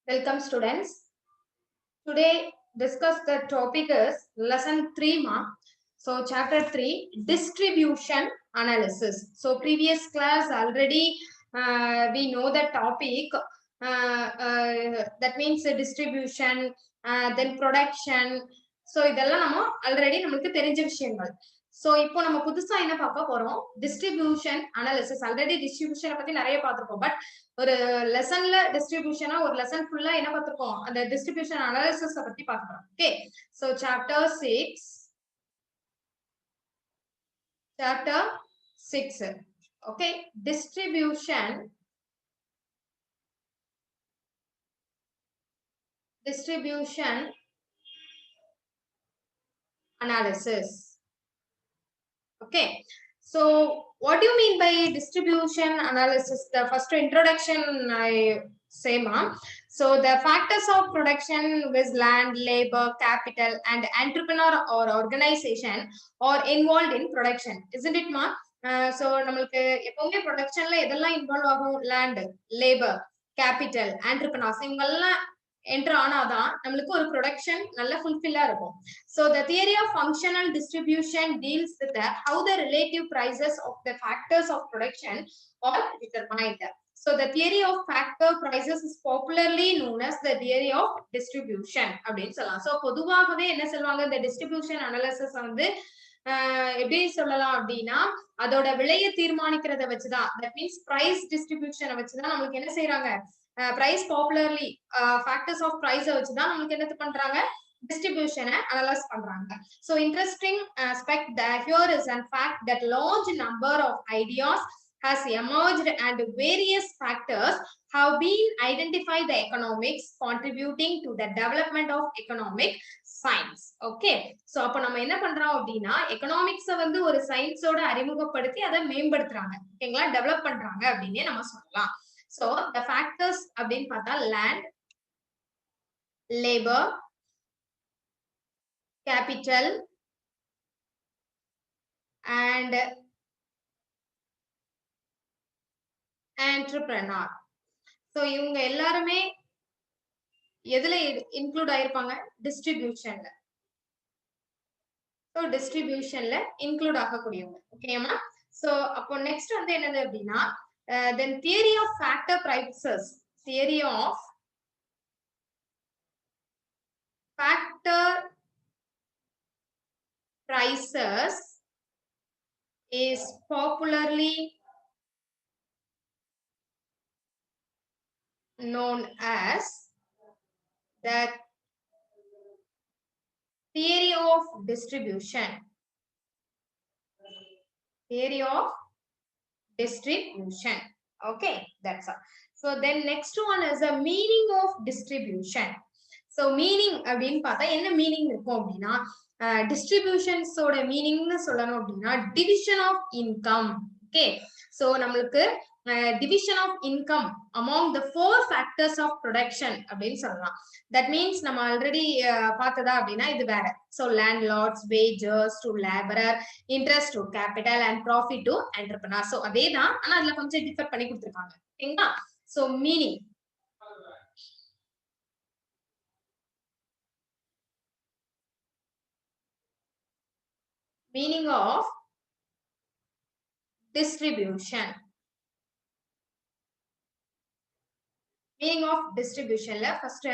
Welcome students. Today discuss the topic is lesson 3 ma. So chapter 3 distribution analysis. So previous class already we know the topic that means distribution then production. So இதெல்லாம் நம்ம already நமக்கு தெரிஞ்ச விஷயங்கள். So இப்போ நம்ம புதுசா என்ன பார்க்க போறோம் டிஸ்ட்ரிபியூஷன் அனாலிசிஸ் ஆல்ரெடி டிஸ்ட்ரிபியூஷனை பத்தி நிறைய பார்த்திருக்கோம் பட் ஒரு லெசன்ல டிஸ்ட்ரிபியூஷனா ஒரு லெசன் ஃபுல்லா என்ன பார்த்திருக்கோம் அந்த டிஸ்ட்ரிபியூஷன் அனாலிசிஸ் பத்தி பார்க்கிறோம் okay so chapter 6 okay distribution analysis. Okay, so what do you mean by distribution analysis? The first introduction I say ma'am. So the factors of production with land, labor, capital and entrepreneur or organization are involved in production, isn't it ma'am? So நமக்கு எப்பவுமே ப்ரொடக்ஷன்ல எதெல்லாம் involve ஆகும் land, labor, capital, entrepreneurs இவங்கெல்லாம் enter ஆனாதான் நம்மளுக்கு ஒரு production நல்ல ஃபுல்ஃபில்லா இருக்கும். So the theory of functional distribution deals with how the relative prices of the factors of production are determined. So the theory of factor prices is popularly known as the theory of distribution அப்படின்னு சொல்லலாம். So பொதுவாகவே என்ன சொல்லுவாங்க இந்த distribution analysis வந்து எப்படி சொல்லலாம் அப்படின்னா அதோட விலையை தீர்மானிக்கிறத வச்சுதான் that means price distribution வச்சுதான் நம்மளுக்கு என்ன செய்யறாங்க price popularly factors of price வச்சுதான் நம்மளுக்கு என்ன பண்றாங்க distribution analyze பண்றாங்க. So interesting aspect that here is in fact that large number of ideas has emerged and various factors have been identified the economics contributing to the development of economic science. Okay, so அப்ப நம்ம என்ன பண்றோம் அப்படின்னா economics வந்து ஒரு சயின்ஸோட அறிமுகப்படுத்தி அதை மேம்படுத்துறாங்க ஓகேங்களா டெவலப் பண்றாங்க அப்படின்னே நம்ம சொல்லலாம். So the factors அப்படின்னு பார்த்தா land, labor, capital and entrepreneur. So இவங்க எல்லாருமே எதுல இன்க்ளூட் ஆயிருப்பாங்க டிஸ்ட்ரிபியூஷன்ல. So டிஸ்ட்ரிபியூஷன்ல இன்க்ளூட் ஆகக்கூடியவங்க ஓகேமா. So அப்போ நெக்ஸ்ட் வந்து என்னது அப்படின்னா then theory of factor prices, theory of factor prices is popularly known as the theory of distribution. Theory of distribution. Okay, that's all. So then next one is the meaning of distribution. So meaning அப்படின்னு பார்த்தா என்ன meaning இருக்கும் அப்படின்னா டிஸ்ட்ரிபியூஷன்ஸோட மீனிங்னு சொல்லணும் அப்படின்னா division of income. Okay, so நம்மளுக்கு division of income among the 4 factors of production அப்படின்னு சொல்லலாம். That means நம்ம ஆல்ரெடி பார்த்ததா அப்படின்னா இது வேற. So landlords, wages to laborer, interest to capital and profit to entrepreneur. So அதே தான் ஆனா அதுல கொஞ்சம் டிஃபர் பண்ணி கொடுத்திருக்காங்க ஓகேங்களா. So meaning of distribution. Meaning of distribution la first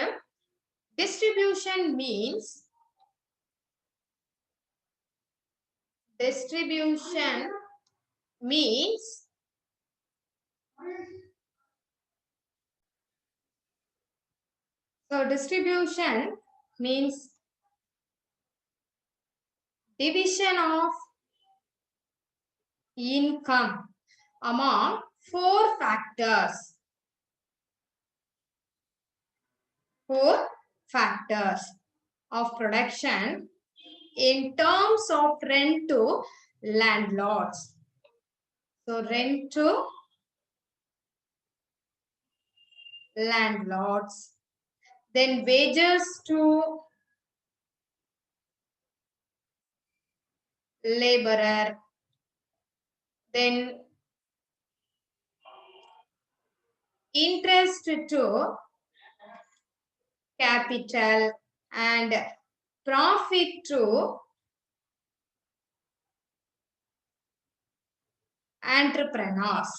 distribution means so distribution means division of income among 4 factors. 4 factors of production in terms of rent to landlords. So rent to landlords, then wages to laborer, then interest to capital, and profit to entrepreneurs.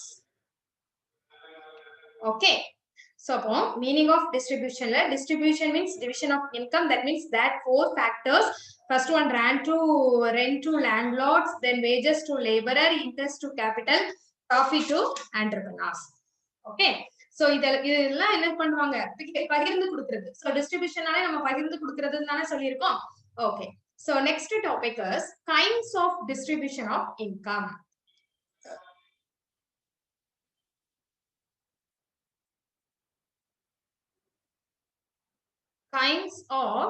Okay. So, meaning of distribution. Distribution means division of income. That means that 4 factors. First one, rent to landlords, then wages to laborer, interest to capital, profit to entrepreneurs. Okay. So, இதெல்லாம் என்ன பண்ணுவாங்க பகிர்ந்து கொடுக்கிறது. So, distributionனாலே நம்ம பகிர்ந்து கொடுக்கிறதுன்னு தானே சொல்லியிருக்கோம். Okay. So, next topic is kinds of distribution of income. Kinds of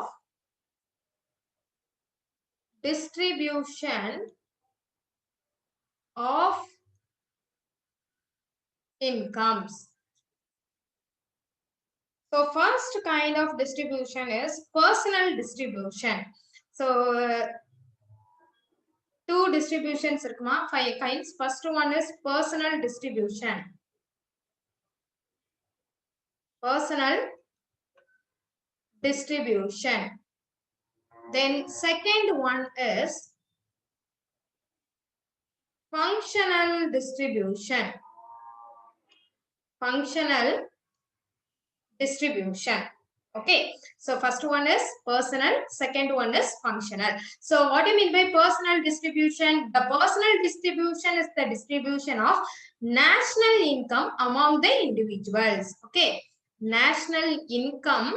distribution of incomes. So first kind of distribution is personal distribution. So 2 distributions irukuma, 5 kinds. First one is personal distribution. Personal distribution. Then second one is functional distribution. Functional distribution. Okay. So first one is personal, second one is functional. So what do you mean by personal distribution? The personal distribution is the distribution of national income among the individuals. Okay. National income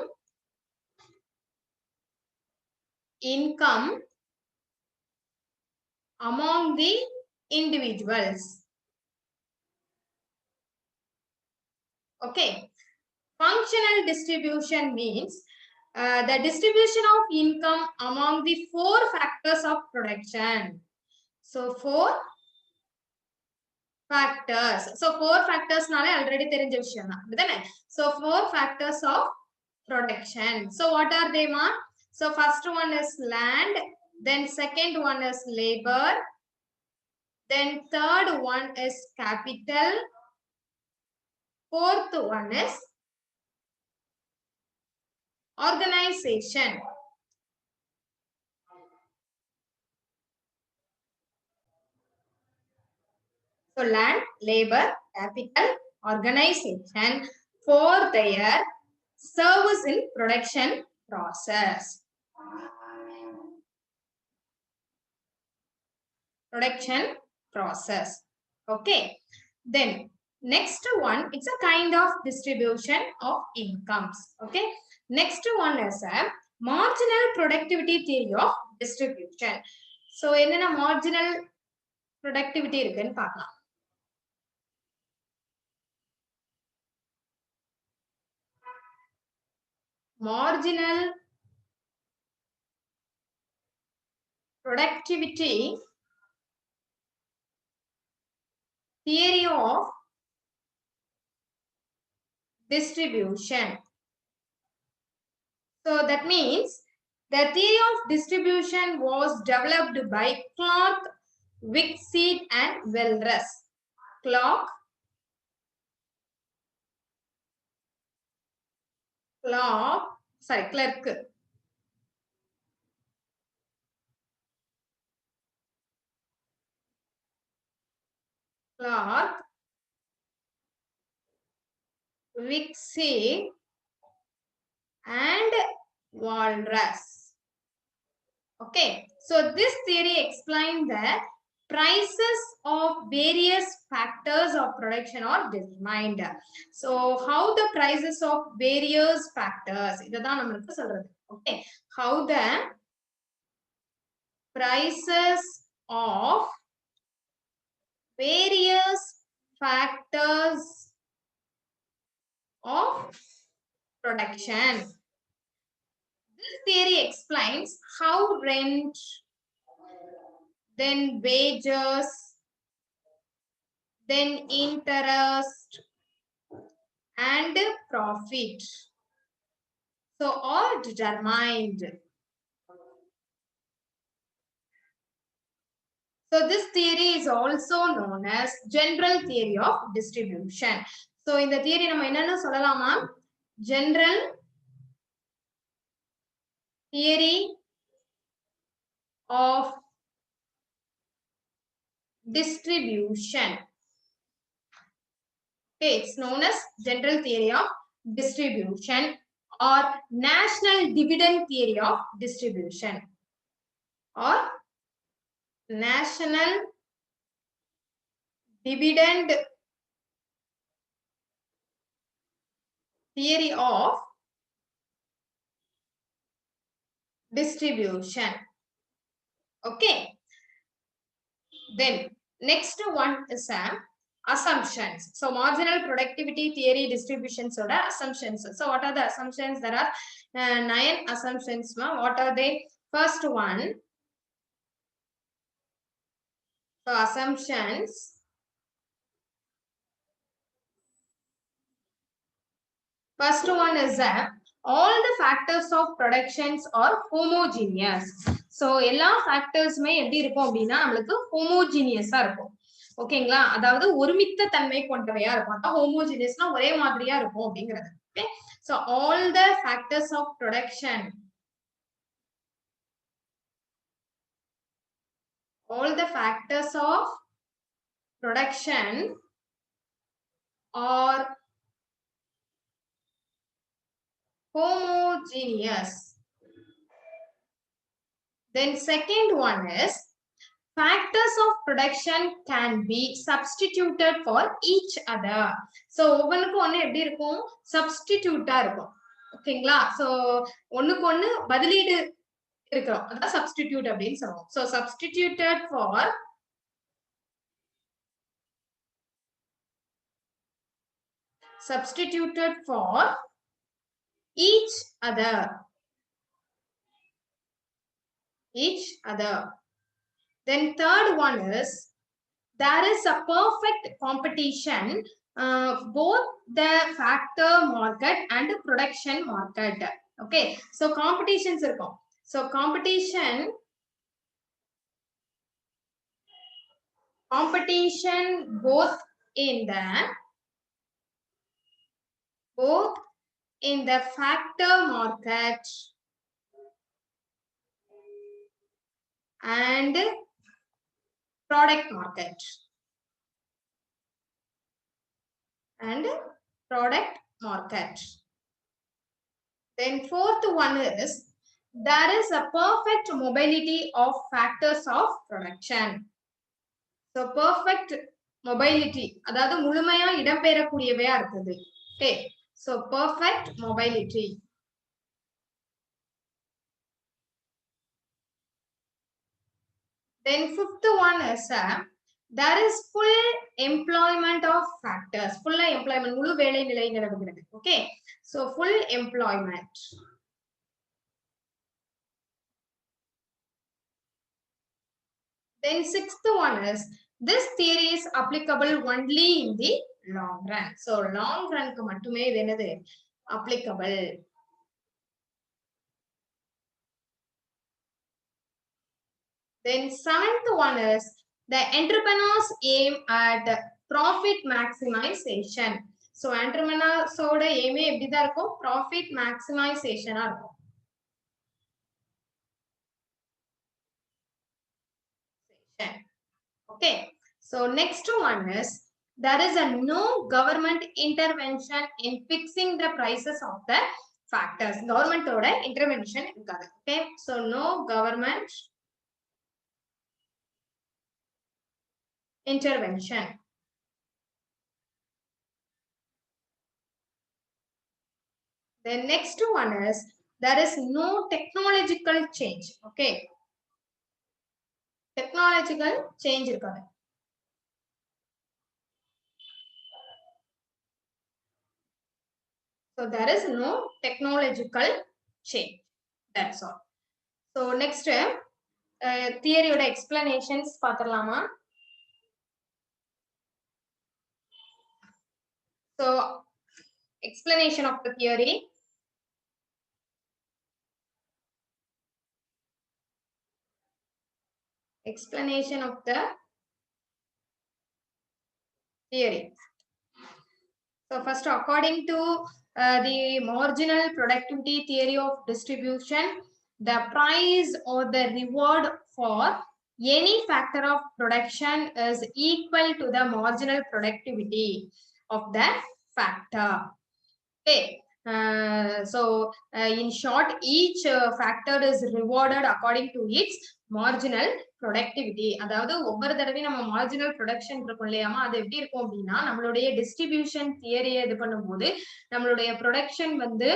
among the individuals. Okay. Functional distribution means the distribution of income among the 4 factors of production. So 4 factors. So 4 factors nale already therinja vishayam da. So 4 factors of production. So what are they, ma? So first one is land, then second one is labor, then third one is capital, fourth one is organization. So land, labor, capital, organization for their service in production process. Production process. Okay. Then next one, it's a kind of distribution of incomes. Okay. Next one is a marginal productivity theory of distribution. So enna marginal productivity இருக்குன்னு பார்க்கலாம். Marginal productivity theory of distribution. So that means the theory of distribution was developed by Clark, Wickseed and Walras. Clark, Wickseed and Walras. Okay, so this theory explains that prices of various factors of production are determined. So how the prices of various factors, idhaan namakku solradhu. Okay, how the prices of various factors of production. This theory explains how rent, then wages, then interest and profit. So all determined. So this theory is also known as general theory of distribution. So in the theory நம்ம என்னன்னு சொல்லலாமா? General theory of distribution. Okay, it's known as general theory of distribution or national dividend theory of distribution or national dividend theory of distribution. Okay. Then next one is assumptions. So marginal productivity theory distributions or assumptions. So what are the assumptions? There are 9 assumptions. What are they? First one. So assumptions. First one is all the factors of productions are homogeneous. So எல்லா ஃபேக்டர்ஸ்மே எப்படி இருக்கும் அப்படின்னா நமக்கு ஹோமோஜீனியஸா இருக்கும். ஓகேங்களா? அதாவது ஒருமித்த தன்மை கொண்டவையா இருக்கும். அதான் ஹோமோஜீனியஸ்னா ஒரே மாதிரியா இருக்கும் அப்படிங்கிறது. Okay. So all the factors of production, all the factors of production are homogeneous. Then second one is factors of production can be substituted for each other. So ஒவ்வொன்றுக்கும் ஒன்று எப்படி இருக்கும்? சப்ஸ்டிடியூட்டா இருக்கும். ஓகேங்களா? So ஒண்ணுக்கு ஒண்ணு பதிலீடு இருக்கிறோம். அதான் சப்ஸ்டிடியூட் அப்படின்னு சொல்லுவோம். So substituted for each other. Then third one is there is a perfect competition both the factor market and production market. Okay, so competitions இருக்கும். So competition both in the factor market and product market. Then fourth one is there is a perfect mobility of factors of production. So perfect mobility அதாவது முழுமையா இடம்பெறக்கூடியவையா இருக்குது. Okay, so perfect mobility. Then fifth one is there is full employment of factors. Full employment, முழு வேலை நிலை நிலவுகிறது. Okay, so full employment. Then sixth one is this theory is applicable only in the long run. So long run க்கு மட்டுமே இது என்னது applicable. Then seventh one is the entrepreneurs aim at profit maximization. So entrepreneurs ஓட aim எப்படி தான் இருக்கும்? Profit maximization ஆ இருக்கும். Okay, so next one is there is a no government intervention in fixing the prices of the factors. Government ஓட intervention இருக்காது. Okay, so no government intervention. The next one is there is no technological change. Okay, technological change இருக்காது. So there is no technological change. That's all. So next theory ஓட explanations பார்த்திடலாமா? So explanation of the theory. Explanation of the theory. So first, according to the marginal productivity theory of distribution, the price or the reward for any factor of production is equal to the marginal productivity of the factor. Okay. In short, each factor is rewarded according to its marginal productivity. அதாவது ஒவ்வொரு தடவையும் நம்ம marginal production இருக்கும் இல்லையாமா, அது எப்படி இருக்கும் அப்படின்னா நம்மளுடைய distribution theory இது பண்ணும்போது நம்மளுடைய production வந்து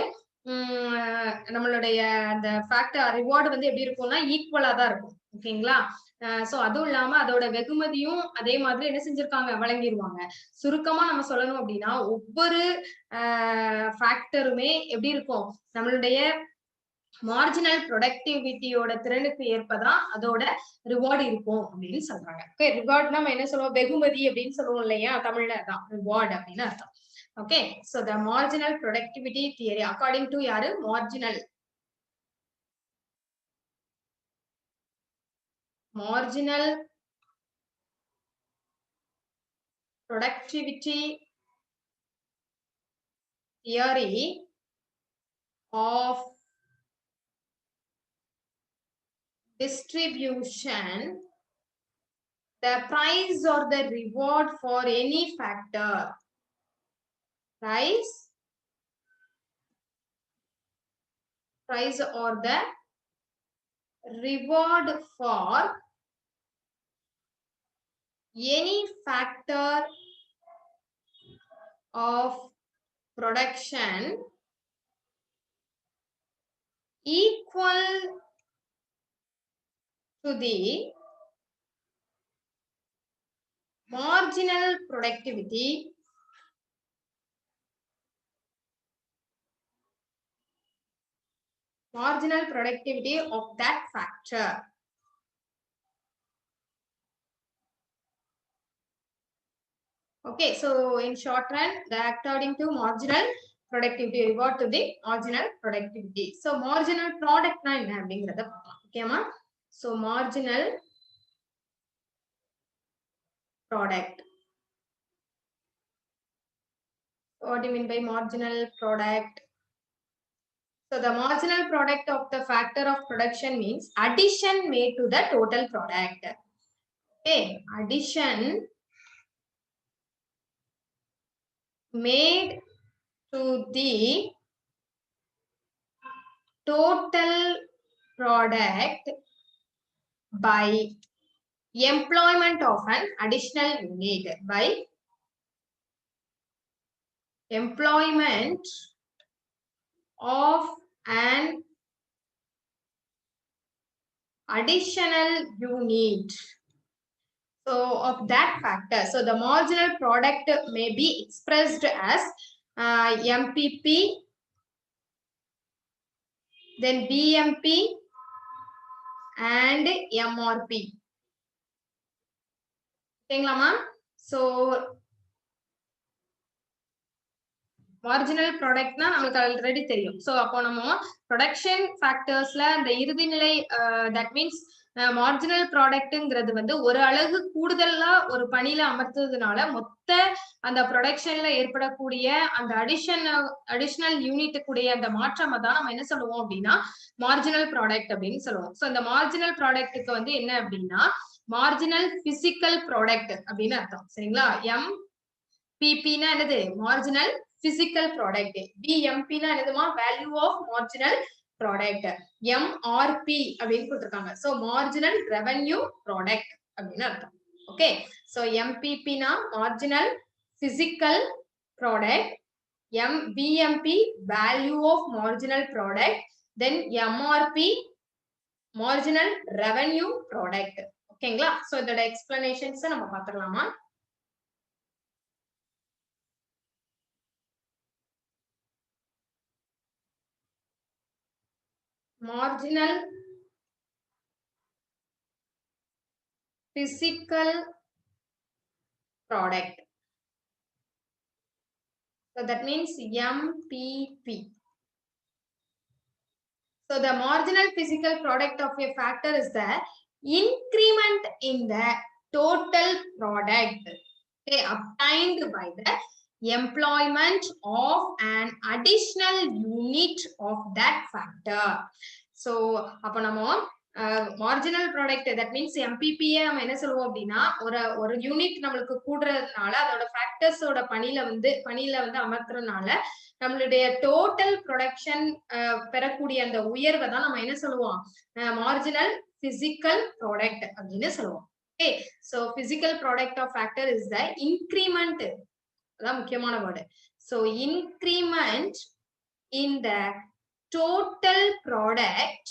நம்மளுடைய அந்த ஃபேக்டர் ரிவார்டு வந்து எப்படி இருக்கும்னா ஈக்குவலா தான் இருக்கும். ஓகேங்களா? சோ அதுவும் இல்லாம அதோட வெகுமதியும் அதே மாதிரி என்ன செஞ்சிருக்காங்க, வழங்கிடுவாங்க. சுருக்கமா நம்ம சொல்லணும் அப்படின்னா ஒவ்வொரு ஃபேக்டருமே எப்படி இருக்கும், நம்மளுடைய மார்ஜினல் ப்ரொடக்டிவிட்டியோட திறனுக்கு ஏற்பதான் அதோட ரிவார்டு இருக்கும் அப்படின்னு சொல்றாங்க. ஓகே, ரிவார்ட் நம்ம என்ன சொல்லுவோம், வெகுமதி அப்படின்னு சொல்லுவோம் இல்லையா, தமிழ்ல தான் ரிவார்டு அப்படின்னு அர்த்தம். Okay, so the marginal productivity theory according to yaru marginal productivity theory of distribution, the price or the reward for any factor, price or the reward for any factor of production equal to the marginal productivity of that factor. Okay, so in short run, the according to marginal productivity reward to the marginal productivity. So marginal product na enna அப்படிங்கறத பார்க்கலாம். ஓகேமா? So marginal product. What do you mean by marginal product? So the marginal product of the factor of production means addition made to the total product. Okay, addition made to the total product by employment of an additional unit, by employment of an additional unit. So of that factor, so the marginal product may be expressed as MPP, then BMP and MRP. ஓகேங்களாமா? So marginal ப்ராடக்ட்னா நமக்கு already தெரியும். So அப்போ நம்ம production ஃபேக்டர்ஸ்ல அந்த இறுதி நிலை that means marginal ப்ராடக்ட்ங்கிறது வந்து ஒரு அலகு கூடுதலா ஒரு பணியில அமர்த்ததுனால மொத்த அந்த ப்ரொடக்ஷன்ல ஏற்படக்கூடிய அந்த அடிஷனல் யூனிட்டுக்குடைய அந்த மாற்றம் தான் நம்ம என்ன சொல்லுவோம் அப்படின்னா மார்ஜினல் ப்ராடக்ட் அப்படின்னு சொல்லுவோம். சோ இந்த மார்ஜினல் ப்ராடக்ட்டுக்கு வந்து என்ன அப்படின்னா மார்ஜினல் பிசிக்கல் ப்ராடக்ட் அப்படின்னு அர்த்தம். சரிங்களா? MPP-னா என்னது, மார்ஜினல் physical product. BMP னா என்னதுமா, value of marginal product. MRP அப்படின்னு கொடுத்திருக்காங்க. So marginal revenue product அப்படின்னு அர்த்தம். Okay, so MPP னா marginal physical product, BMP value of marginal product, then MRP marginal revenue product. ஓகேங்களா? So இதோட explanations நம்ம பார்த்துடலாமா? Marginal physical product. So that means MPP. So the marginal physical product of a factor is the increment in the total product, okay, obtained by the employment of an additional unit of that factor. So அப்ப நம்ம marginal product that means MBBA நம்ம என்ன சொல்லுவோம் அப்படின்னா ஒரு unit நம்மளுக்கு கூடுறதுனால அதோட ஃபேக்டர்ஸோட பணியில வந்து அமர்த்துறதுனால நம்மளுடைய டோட்டல் ப்ரொடக்ஷன் பெறக்கூடிய அந்த உயர்வை தான் நம்ம என்ன சொல்லுவோம் மார்ஜினல் பிசிக்கல் ப்ராடக்ட் அப்படின்னு சொல்லுவோம். Okay, so physical product of factor is the increment. அதான் முக்கியமான word. So increment in the total product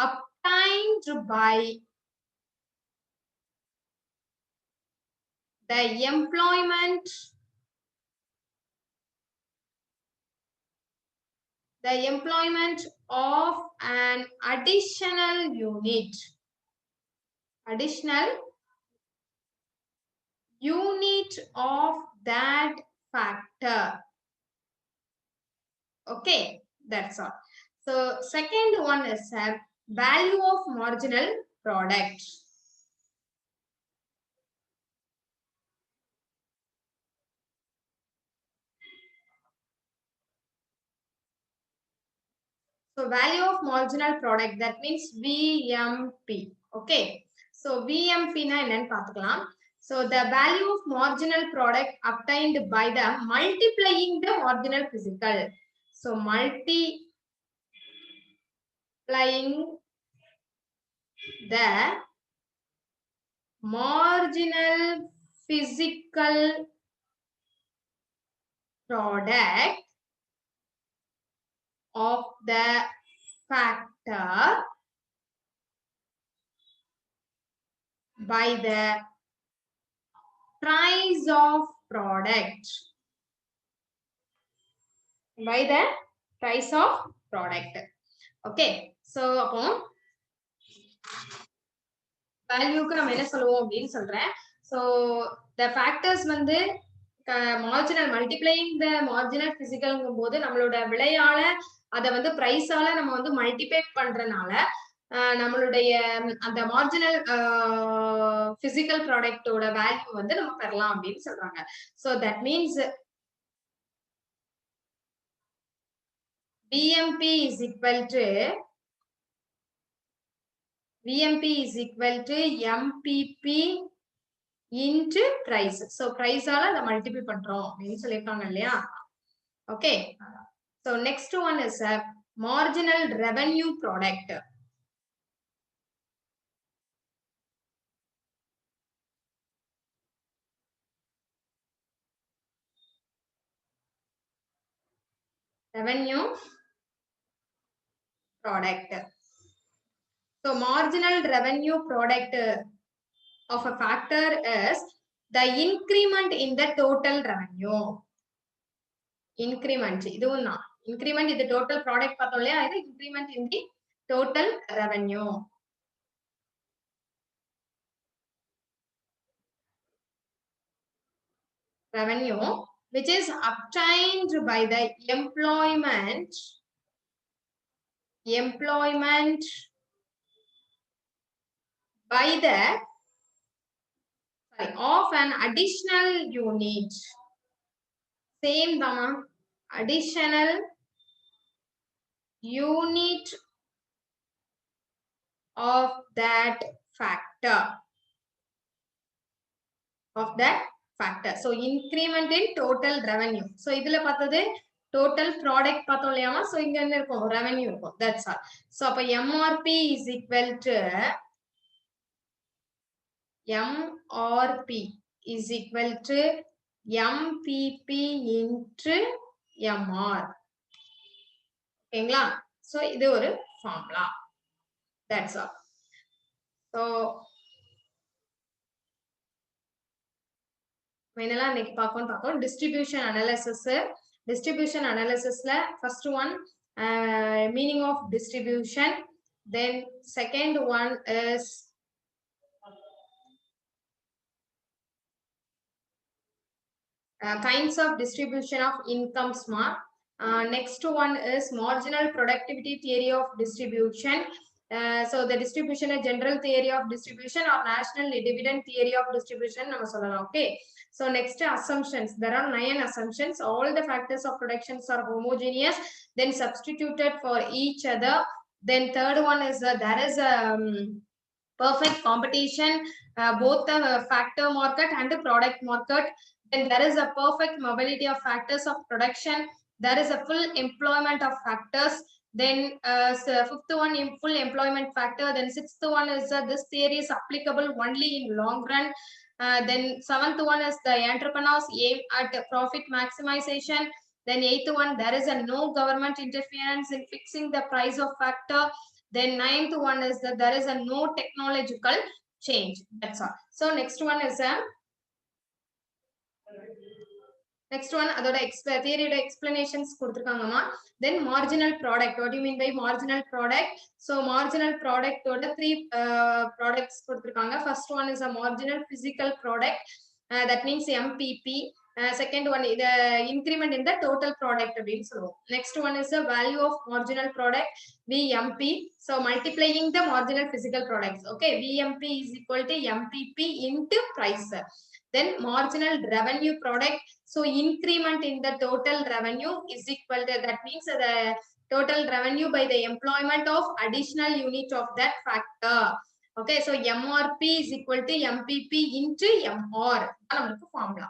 obtained by the employment of an additional unit of that factor. Okay, that's all. So second one is value of marginal product. So value of marginal product, that means VMP. Okay, so VMP na என்னன்னு பார்த்துக்கலாம். So the value of marginal product obtained by the multiplying the marginal physical. So multiplying the marginal physical product of the factor by the price of product. By the price of product. Okay, so அப்போ வேல்யூக்கு நம்ம என்ன சொல்லுவோம் அப்படின்னு சொல்றேன். So the factors வந்து marginal multiplying த marginal பிசிக்கல்ங்கும் போது நம்மளோட விலையால அதை வந்து பிரைஸால நம்ம வந்து மல்டிப்ளை பண்றதுனால நம்மளுடைய அந்த மார்ஜினல் பிசிக்கல் ப்ராடக்டோட வேல்யூ வந்து நம்ம பெறலாம் அப்படின்னு சொல்றாங்க. So that means VMP is equal to MPP into price. So price ஆல அதை மல்டிப்ளை பண்றோம் அப்படின்னு சொல்லியிருக்காங்க இல்லையா? Okay, so next one is a marginal revenue product. Revenue product. So marginal revenue product of a factor is the increment in the total revenue. Increment இதுவும் தான் increment in the total product பார்த்தோம் இல்லையா, இது increment in the total revenue. Which is obtained by the employment by the of an additional unit. Same dama, additional unit of that factor. So increment in total revenue. So இதுல பார்த்தது total product பார்த்தோம் இல்லையாமா, so இங்க என்ன இருக்கும், revenue இருக்கும். That's all. So அப்ப MRP is equal to MPP into MR. ஓகேங்களா? So இது ஒரு formula. That's all. So ஃபைனலா இன்னைக்கு பார்ப்போம் distribution analysis. Distribution analysisல first one meaning of distribution, then second one is kinds of distribution of incomes. Next one is marginal productivity theory of distribution, So the distribution, a general theory of distribution or national dividend theory of distribution நம்ம சொல்லலாம். Okay, so next assumptions. There are 9 assumptions. All the factors of productions are homogeneous, then substituted for each other. Then third one is there is a perfect competition, both the factor market and the product market. Then there is a perfect mobility of factors of production. There is a full employment of factors. Then so fifth one, full employment factor. Then sixth one is this theory is applicable only in long run. Then seventh one is the entrepreneurs aim at profit maximization. Then eighth one, there is a no government interference in fixing the price of factor. Then ninth one is that there is a no technological change. That's all. So next one is a next one அதோட theory explanations கொடுத்திருக்காங்கமா. Then marginal product. What do you mean by marginal product? So marginal product ஓட 3 products கொடுத்திருக்காங்க. First one is a marginal physical product, that means MPP. Second one is the increment in the total product அப்படின்னு சொல்லுவோம். Next one is the value of marginal product, VMP. So multiplying the marginal physical products. Okay, VMP is equal to MPP into price. Then marginal revenue product. So increment in the total revenue is equal to, that means the total revenue by the employment of additional unit of that factor. Okay, so MRP is equal to MPP into MR. Formula.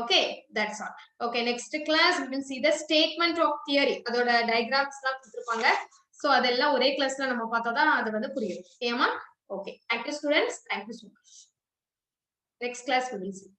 Okay, that's all. Okay, next class we will see the statement of theory. அதோட diagrams எல்லாம் கொடுத்திருப்பாங்க. So அதெல்லாம் ஒரே கிளாஸ்ல நம்ம பார்த்தாதான் அது வந்து புரியும். ஓகேமா? Okay, thank you students. Thank you so much. Next class we will see.